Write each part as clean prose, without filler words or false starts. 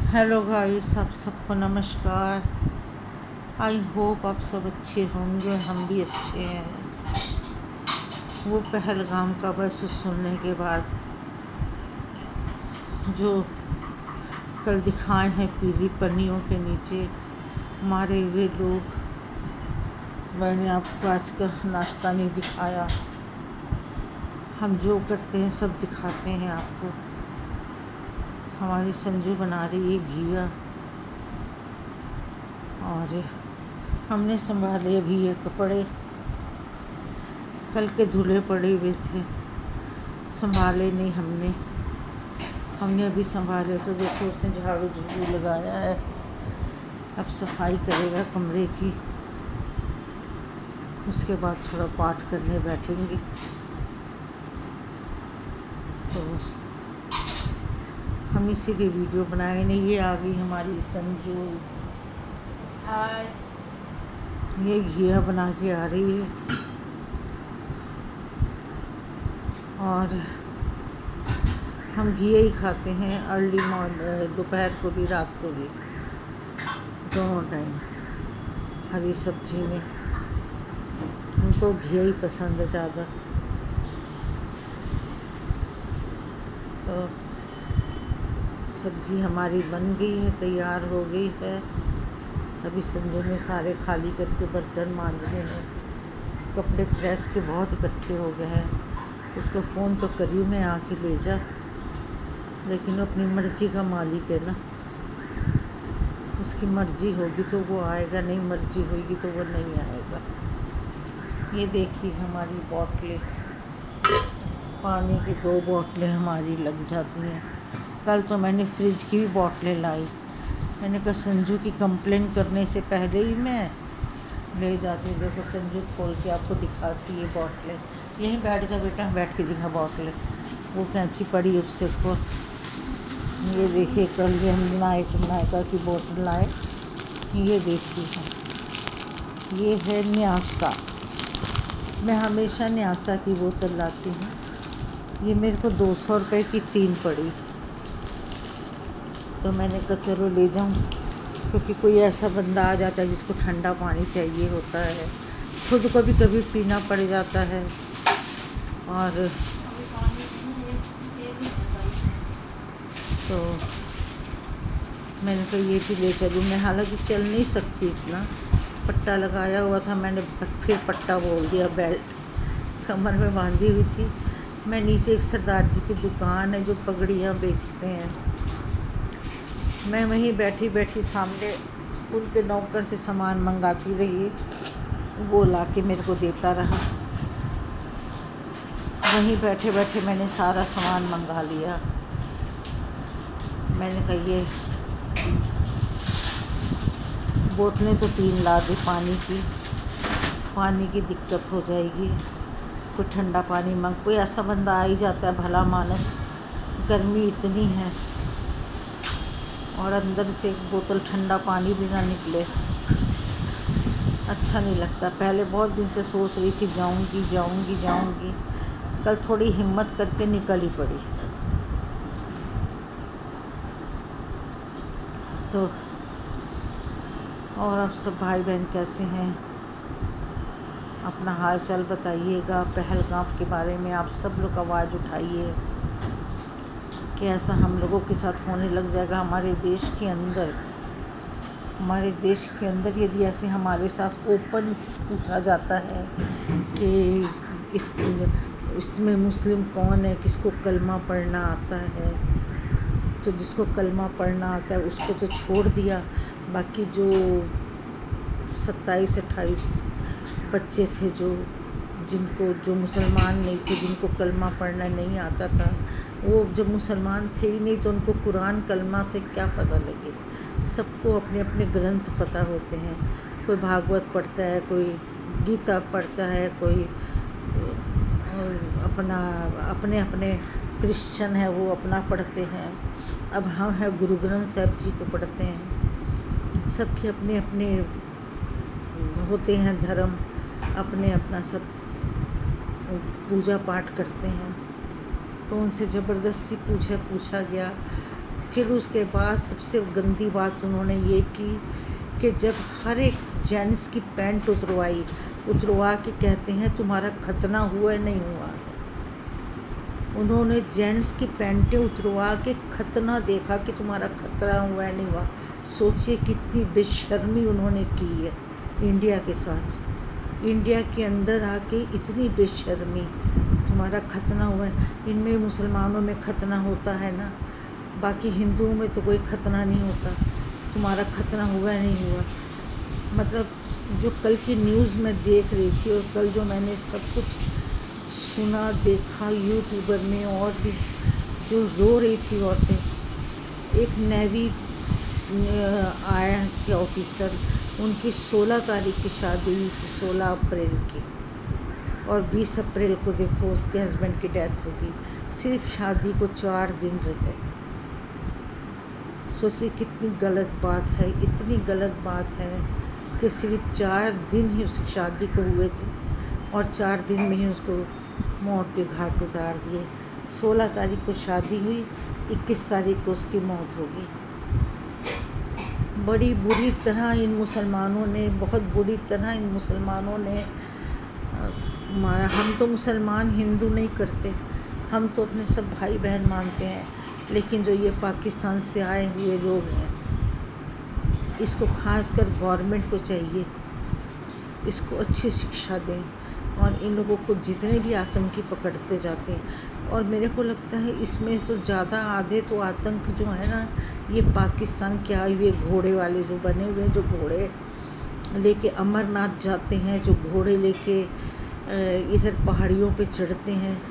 Hello guys, आप सबको नमस्कार। आई होप आप सब अच्छे होंगे, हम भी अच्छे हैं। वो पहलगाम का बस सुनने के बाद जो कल दिखाए हैं पीली पन्नियों के नीचे मारे हुए लोग, मैंने आपको आज का नाश्ता नहीं दिखाया। हम जो करते हैं सब दिखाते हैं आपको। हमारी संजू बना रही है घिया और हमने संभाले अभी ये कपड़े, कल के धुले पड़े हुए थे, संभाले नहीं हमने अभी संभाले तो देखो उसने झाड़ू झूड़ू लगाया है। अब सफाई करेगा कमरे की, उसके बाद थोड़ा पाठ करने बैठेंगे। तो हम इसीलिए वीडियो बनाए नहीं। ये आ गई हमारी संजू, हाय। ये घिया बना के आ रही है और हम घिया ही खाते हैं अर्ली मॉर्निंग, दोपहर को भी रात को भी, दोनों टाइम। हरी सब्जी में हमको घिया ही पसंद है ज़्यादा। तो सब्जी हमारी बन गई है, तैयार हो गई है। अभी संजू ने सारे खाली करके बर्तन मांजने हैं, कपड़े प्रेस के बहुत इकट्ठे हो गए हैं। उसको फ़ोन तो करी मैं आके ले जा, लेकिन अपनी मर्ज़ी का मालिक है ना, उसकी मर्ज़ी होगी तो वो आएगा, नहीं मर्ज़ी होगी तो वो नहीं आएगा। ये देखिए हमारी बोतलें, पानी की 2 बोतलें हमारी लग जाती हैं। कल तो मैंने फ्रिज की भी बोतलें लाई। मैंने कहा संजू की कंप्लेन करने से पहले ही मैं ले जाती हूँ। देखो संजू खोल के आपको दिखाती है बोतलें। यहीं बैठ जा बेटा, बैठ के दिखा बोतलें। वो कैंची पड़ी उससे को। ये देखिए कल ये हम नायका की बोतल लाए, ये देखिए ये है न्यासा। मैं हमेशा न्यासा की बोतल लाती हूँ। ये मेरे को 200 रुपये की 3 पड़ी, तो मैंने कहा चलो ले जाऊं, क्योंकि कोई ऐसा बंदा आ जाता है जिसको ठंडा पानी चाहिए होता है, खुद को भी कभी पीना पड़ जाता है। और तो मैंने कहा ये भी ले चलूँ। मैं हालांकि चल नहीं सकती इतना, पट्टा लगाया हुआ था मैंने, फिर पट्टा बोल दिया, बेल्ट कमर में बांधी हुई थी। मैं नीचे एक सरदार जी की दुकान है जो पगड़ियाँ बेचते हैं, मैं वहीं बैठी बैठी सामने उनके नौकर से सामान मंगाती रही, वो लाके मेरे को देता रहा। वहीं बैठे बैठे मैंने सारा सामान मंगा लिया। मैंने कहा ये बोतलें तो 3 ला दे पानी की दिक्कत हो जाएगी। कोई ठंडा पानी कोई ऐसा बंदा आ ही जाता है भला मानस, गर्मी इतनी है और अंदर से एक बोतल ठंडा पानी भी ना निकले, अच्छा नहीं लगता। पहले बहुत दिन से सोच रही थी जाऊंगी, कल थोड़ी हिम्मत करके निकल ही पड़ी। तो और आप सब भाई बहन कैसे हैं? अपना हाल चाल बताइएगा। पहलगाम के बारे में आप सब लोग आवाज़ उठाइए कि ऐसा हम लोगों के साथ होने लग जाएगा हमारे देश के अंदर यदि ऐसे हमारे साथ ओपन पूछा जाता है कि इसमें मुस्लिम कौन है, किसको कलमा पढ़ना आता है, तो जिसको कलमा पढ़ना आता है उसको तो छोड़ दिया, बाकी जो 27-28 बच्चे थे जो मुसलमान नहीं थे, जिनको कलमा पढ़ना नहीं आता था, वो जब मुसलमान थे ही नहीं तो उनको कुरान कलमा से क्या पता लगे। सबको अपने अपने ग्रंथ पता होते हैं, कोई भागवत पढ़ता है, कोई गीता पढ़ता है, कोई अपने क्रिश्चियन है वो अपना पढ़ते हैं। अब हम हैं गुरु ग्रंथ साहिब जी को पढ़ते हैं। सबके अपने अपने होते हैं धर्म, अपना सब पूजा पाठ करते हैं। तो उनसे ज़बरदस्ती पूछा गया फिर उसके बाद सबसे गंदी बात उन्होंने ये की कि जब हर एक जेंट्स की पैंट उतरवा के कहते हैं तुम्हारा खतना हुआ है नहीं हुआ है। उन्होंने जेंट्स की पैंटें उतरवा के खतना देखा कि तुम्हारा खतरा हुआ है नहीं हुआ। सोचिए कितनी बेशर्मी उन्होंने की है इंडिया के साथ। इंडिया के अंदर आके इतनी बेशर्मी, तुम्हारा खतना हुआ है। इनमें मुसलमानों में खतना होता है ना, बाकी हिंदुओं में तो कोई खतना नहीं होता। तुम्हारा खतना हुआ है नहीं हुआ, मतलब जो कल की न्यूज़ में देख रही थी और कल जो मैंने सब कुछ सुना देखा यूट्यूबर में, और भी जो रो रही थी औरतें। एक नेवी आया कि ऑफिसर, उनकी 16 तारीख की शादी हुई थी, 16 अप्रैल की, और 20 अप्रैल को देखो उसके हस्बैंड की डेथ होगी। सिर्फ शादी को 4 दिन रहे। सोचिए कितनी गलत बात है, इतनी गलत बात है कि सिर्फ 4 दिन ही उसकी शादी को हुए थे और 4 दिन में ही उसको मौत के घाट उतार दिए। 16 तारीख को शादी हुई, 21 तारीख को उसकी मौत हो गई। बड़ी बुरी तरह इन मुसलमानों ने, बहुत बुरी तरह इन मुसलमानों ने मारा। हम तो मुसलमान हिंदू नहीं करते, हम तो अपने सब भाई बहन मानते हैं, लेकिन जो ये पाकिस्तान से आए हुए लोग हैं, इसको खासकर गवर्नमेंट को चाहिए इसको अच्छी शिक्षा दें, और इन लोगों को जितने भी आतंकी पकड़ते जाते हैं। और मेरे को लगता है इसमें तो ज़्यादा आधे तो आतंक जो है ना, ये पाकिस्तान के आए हुए घोड़े वाले जो बने हुए हैं, जो घोड़े लेके अमरनाथ जाते हैं, जो घोड़े लेके इधर पहाड़ियों पे चढ़ते हैं,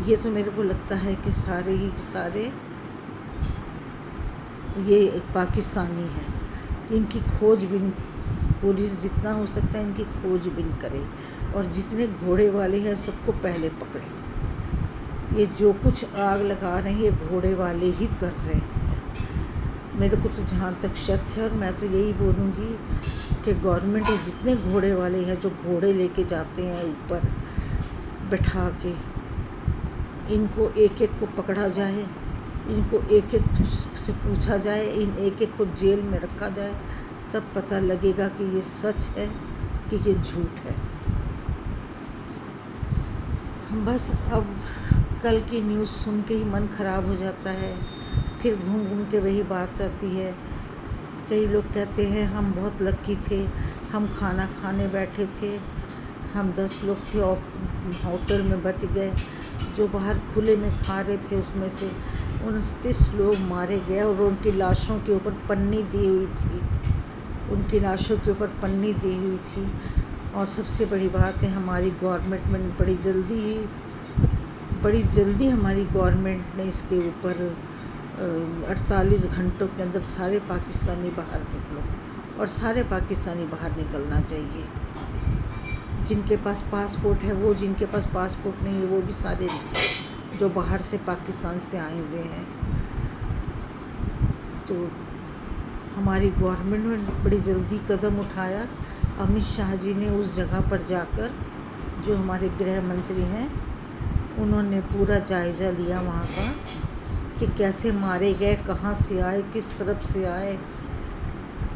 ये तो मेरे को लगता है कि सारे ही सारे ये पाकिस्तानी हैं। इनकी खोजबीन पुलिस जितना हो सकता है इनकी खोजबीन करे, और जितने घोड़े वाले हैं सबको पहले पकड़े। ये जो कुछ आग लगा रहे हैं ये घोड़े वाले ही कर रहे हैं। मेरे को तो जहाँ तक शक है, और मैं तो यही बोलूँगी कि गवर्नमेंट जितने घोड़े वाले हैं, जो घोड़े लेके जाते हैं ऊपर बैठा के, इनको एक एक को पकड़ा जाए, इनको एक एक से पूछा जाए, इन एक एक को जेल में रखा जाए, तब पता लगेगा कि ये सच है कि ये झूठ है। बस अब कल की न्यूज़ सुन के ही मन ख़राब हो जाता है। फिर घूम घूम के वही बात आती है। कई लोग कहते हैं हम बहुत लकी थे, हम खाना खाने बैठे थे, हम 10 लोग थे और होटल में बच गए। जो बाहर खुले में खा रहे थे उसमें से 29 लोग मारे गए, और उनकी लाशों के ऊपर पन्नी दी हुई थी, उनकी लाशों के ऊपर पन्नी दी हुई थी। और सबसे बड़ी बात है, हमारी गवर्नमेंट में बड़ी जल्दी हमारी गवर्नमेंट ने इसके ऊपर 48 घंटों के अंदर सारे पाकिस्तानी बाहर निकलो, और सारे पाकिस्तानी बाहर निकलना चाहिए। जिनके पास पासपोर्ट है वो, जिनके पास पासपोर्ट नहीं है वो भी सारे निकले, जो बाहर से पाकिस्तान से आए हुए हैं। तो हमारी गवर्नमेंट ने बड़ी जल्दी कदम उठाया। अमित शाह जी ने उस जगह पर जाकर, जो हमारे गृह मंत्री हैं, उन्होंने पूरा जायज़ा लिया वहाँ का कि कैसे मारे गए, कहाँ से आए, किस तरफ से आए,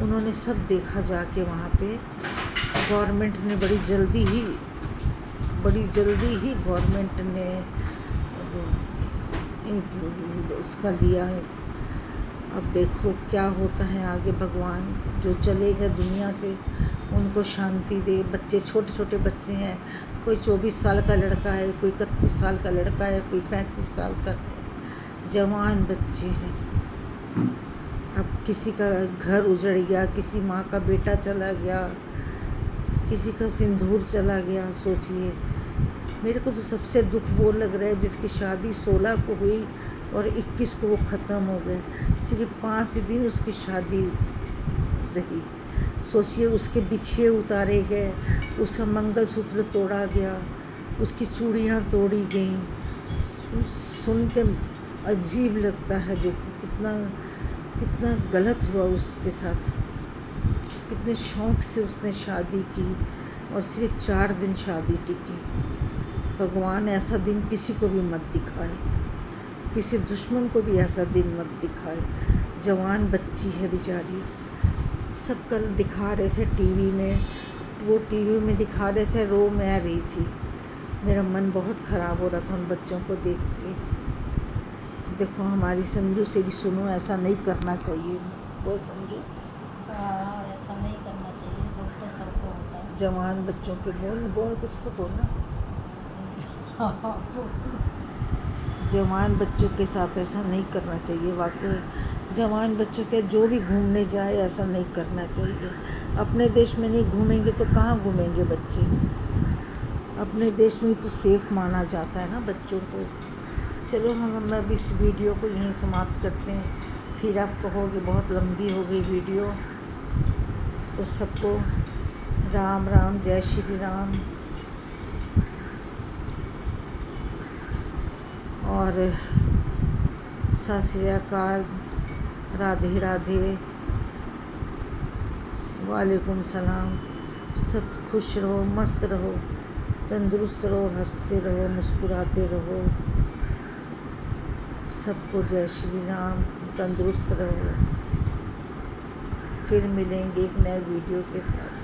उन्होंने सब देखा जाके वहाँ पे। गवर्नमेंट ने बड़ी जल्दी ही गवर्नमेंट ने इसका लिया है। अब देखो क्या होता है आगे। भगवान जो चले गए दुनिया से उनको शांति दे। बच्चे, छोटे छोटे बच्चे हैं, कोई 24 साल का लड़का है, कोई 31 साल का लड़का है, कोई 35 साल का है, जवान बच्चे हैं। अब किसी का घर उजड़ गया, किसी माँ का बेटा चला गया, किसी का सिंदूर चला गया। सोचिए, मेरे को तो सबसे दुख वो लग रहा है जिसकी शादी 16 को हुई और 21 को वो ख़त्म हो गए। सिर्फ 5 दिन उसकी शादी रही। सोचिए, उसके बिछिए उतारे गए, उसका मंगलसूत्र तोड़ा गया, उसकी चूड़ियाँ तोड़ी गईं। सुन के अजीब लगता है। देखो कितना गलत हुआ उसके साथ। कितने शौक़ से उसने शादी की और सिर्फ 4 दिन शादी टिकी। भगवान ऐसा दिन किसी को भी मत दिखाए, किसी दुश्मन को भी ऐसा दिन मत दिखाए। जवान बच्ची है बेचारी। सब कल दिखा रहे थे टीवी में, वो टीवी में दिखा रहे थे, रो मैं रही थी। मेरा मन बहुत ख़राब हो रहा था उन बच्चों को देख के। देखो हमारी संजू से भी सुनो, ऐसा नहीं करना चाहिए। बोल संजू। ऐसा नहीं करना चाहिए, दुख तो सबको होता है। जवान बच्चों के बोल कुछ तो बोलना। जवान बच्चों के साथ ऐसा नहीं करना चाहिए। वाकई जवान बच्चों के जो भी घूमने जाए ऐसा नहीं करना चाहिए। अपने देश में नहीं घूमेंगे तो कहाँ घूमेंगे बच्चे। अपने देश में ही तो सेफ माना जाता है ना बच्चों को। चलो हम अब इस वीडियो को यहीं समाप्त करते हैं। फिर आप कहोगे बहुत लंबी हो गई वीडियो। तो सबको राम राम, जय श्री राम। और सत श्री अकाल, राधे राधे, वालेकुम सलाम। सब खुश रहो, मस्त रहो, तंदुरुस्त रहो, हंसते रहो, मुस्कुराते रहो। सबको जय श्री राम, तंदुरुस्त रहो। फिर मिलेंगे एक नए वीडियो के साथ।